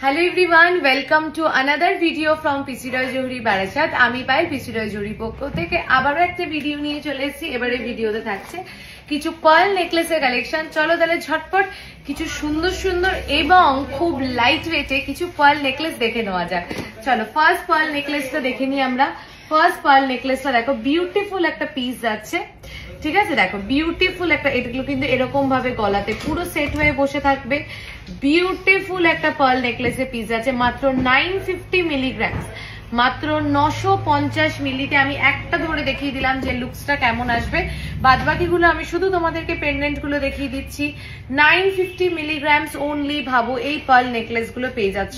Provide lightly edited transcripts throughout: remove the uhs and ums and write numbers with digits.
Hello everyone, welcome to another video from PC Roy Johri Barashat. আমি পাই PC Roy Johri পক্ষ থেকে আবারও একটা ভিডিও নিয়ে চলে এসেছি। এবারে ভিডিওতে থাকছে কিছু পার্ল নেকলেসের কালেকশন। চলো তাহলে ঝটপট কিছু সুন্দর সুন্দর এবং খুব লাইট ওয়েটে কিছু পার্ল নেকলেস দেখে নেওয়া যাক। চলো ফার্স্ট পার্ল নেকলেসটা দেখে নিই আমরা। ফার্স্ট পার্ল নেকলেসটা দেখো, বিউটিফুল একটা পিস যাচ্ছে, ঠিক আছে। দেখো বিউটিফুল একটা, এগুলো কিন্তু এরকম ভাবে গলাতে পুরো সেট হয়ে বসে থাকবে। বিউটিফুল একটা পার্ল নেকলেসের পিস আছে, মাত্র 950 মিলিগ্রাম, মাত্র 950 মিলিতে। আমি একটা ধরে দেখিয়ে দিলাম যে লুকসটা কেমন আসবে, বাদ বাকিগুলো আমি শুধু তোমাদেরকে পেন্ডেন্ট গুলো দেখিয়ে দিচ্ছি। 950 মিলিগ্রাম ওনলি। ভাবো এই পার্ল নেকলেস গুলো পেয়ে যাচ্ছ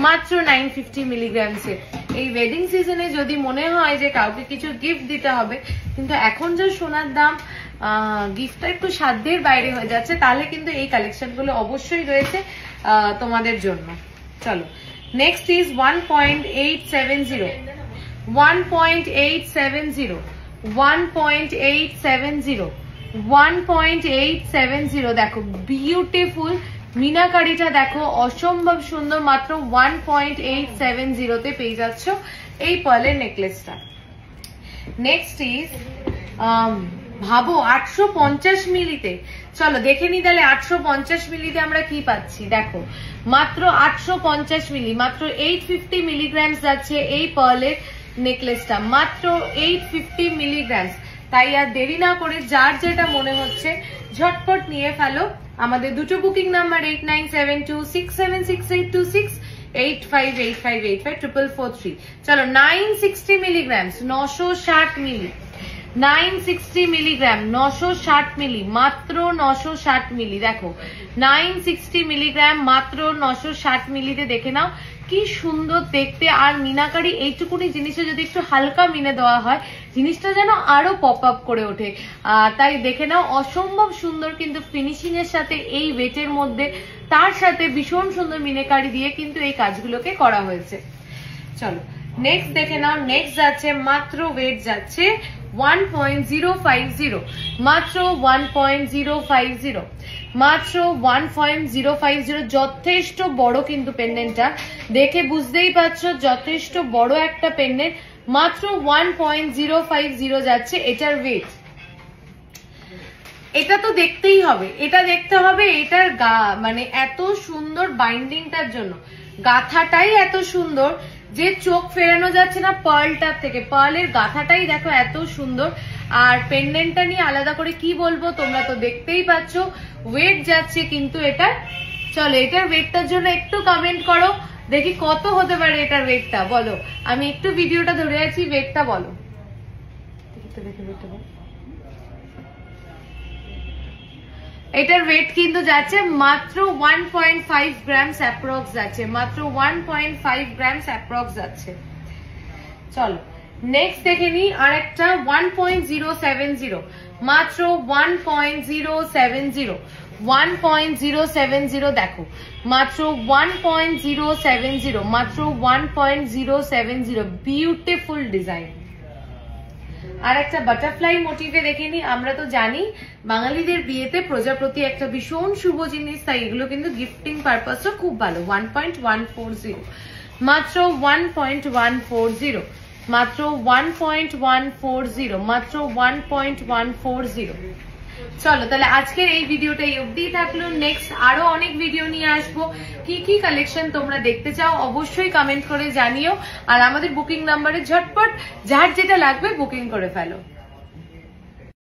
মাত্র 950 মিলিগ্রামসে। এই ওয়েডিং সিজনে যদি মনে হয় যে কাউকে কিছু গিফট দিতে হবে, কিন্তু এখন যে সোনার দাম, গিফটটা একটু সাধ্যের বাইরে হয়ে যাচ্ছে, তাহলে কিন্তু এই কালেকশন গুলো অবশ্যই রয়েছে তোমাদের জন্য। চলো নেক্সট ইজ 1.870, 1.870, 1.870, 1.870। দেখো বিউটিফুল মিনাকারিটা দেখো, অসম্ভব সুন্দর। মাত্র 1.870 তে পেয়ে যাচ্ছ এই পার্লের নেকলেসটা। নেক্সট ইজ ভাবো 850 মিলিতে। চলো দেখে নি তাহলে 850 মিলিতে আমরা কি পাচ্ছি। দেখো মাত্র 850 মিলি, মাত্র 850 মিলিগ্রাম যাচ্ছে এই পার্লের নেকলেসটা, মাত্র 850 মিলিগ্রাম। তাই আর দেরি না করে যার যেটা মনে হচ্ছে ঝটপট নিয়ে ফেলো। আমাদের দুটো বুকিং নাম্বার 8972676826, 8585854443। চলো 960 মিলিগ্রাম, 960 মিলি, 960 মিলিগ্রাম, 960 মিলি, মাত্র 960 মিলি। দেখো 960 মিলিগ্রাম মাত্র 960 মিলিতে। দেখে নাও কি সুন্দর দেখতে। আর মিনাকারি এইটুকুনি জিনিসে যদি একটু হালকা মিনে দেওয়া হয়, জিনিসটা যেন আরো পপ আপ করে ওঠে। তাই দেখে নাও অসম্ভব সুন্দর কিন্তু ফিনিশিং এর সাথে এই ওয়েটের মধ্যে, তার সাথে ভীষণ সুন্দর মিনাকারি দিয়ে কিন্তু এই কাজগুলোকে করা হয়েছে। চলো নেক্সট দেখে নাও। নেক্সট যাচ্ছে মাত্র ওয়েট যাচ্ছে 1.050, মাত্র 1.050, মাত্র 1.050। যথেষ্ট বড় কিন্তু পেন্ডেন্টটা, দেখে বুঝতেই পারছো যথেষ্ট বড় একটা পেন্ডেন্ট। মাত্র 1.050 যাচ্ছে এটার ওয়েট। এটা তো দেখতেই হবে, এটা দেখতে হবে। এটার মানে এত সুন্দর বাইন্ডিংটার জন্য, গাথাটাই এত সুন্দর যে চোখ ফেরানো যাচ্ছে না পার্লটার থেকে। পার্লের গাথাটাই দেখো এত সুন্দর। আর পেন্ডেন্টটা নিয়ে আলাদা করে কি বলবো, তোমরা তো দেখতেই পাচ্ছ। ওয়েট যাচ্ছে কিন্তু এটা। চলো এটার ওয়েটটার জন্য একটু কমেন্ট করো, দেখি কত হতে পারে এটার ওয়েটটা, বলো। আমি একটু ভিডিওটা ধরে আছি, ওয়েটটা বলো। এটার ওয়েট কিন্তু যাচ্ছে মাত্র 1.5 গ্রাম অ্যাপ্রক্স যাচ্ছে, মাত্র 1.5 গ্রাম অ্যাপ্রক্স যাচ্ছে। চলো নেক্সট দেখে নি আরেকটা 1.070, মাত্র 1.070, 1.070। দেখো মাত্র 1.070, মাত্র 1.070। Beautiful design. আর একটা বাটারফ্লাই মোটিভে দেখে নি। আমরা তো জানি বাঙালিদের বিয়েতে প্রজাপতি একটা ভীষণ শুভ জিনিস, তাই এগুলো কিন্তু গিফটিং পারপাসও খুব ভালো। 1.140, মাত্র 1.140, মাত্র 1.140, মাত্র 1.140। চলো তাহলে আজকের এই ভিডিওটা এই অবধি থাকলো। নেক্সট আরো অনেক ভিডিও নিয়ে আসবো। কি কি কালেকশন তোমরা দেখতে চাও অবশ্যই কমেন্ট করে জানিও। আর আমাদের বুকিং নাম্বারে ঝটপট যার যেটা লাগবে বুকিং করে ফেলো।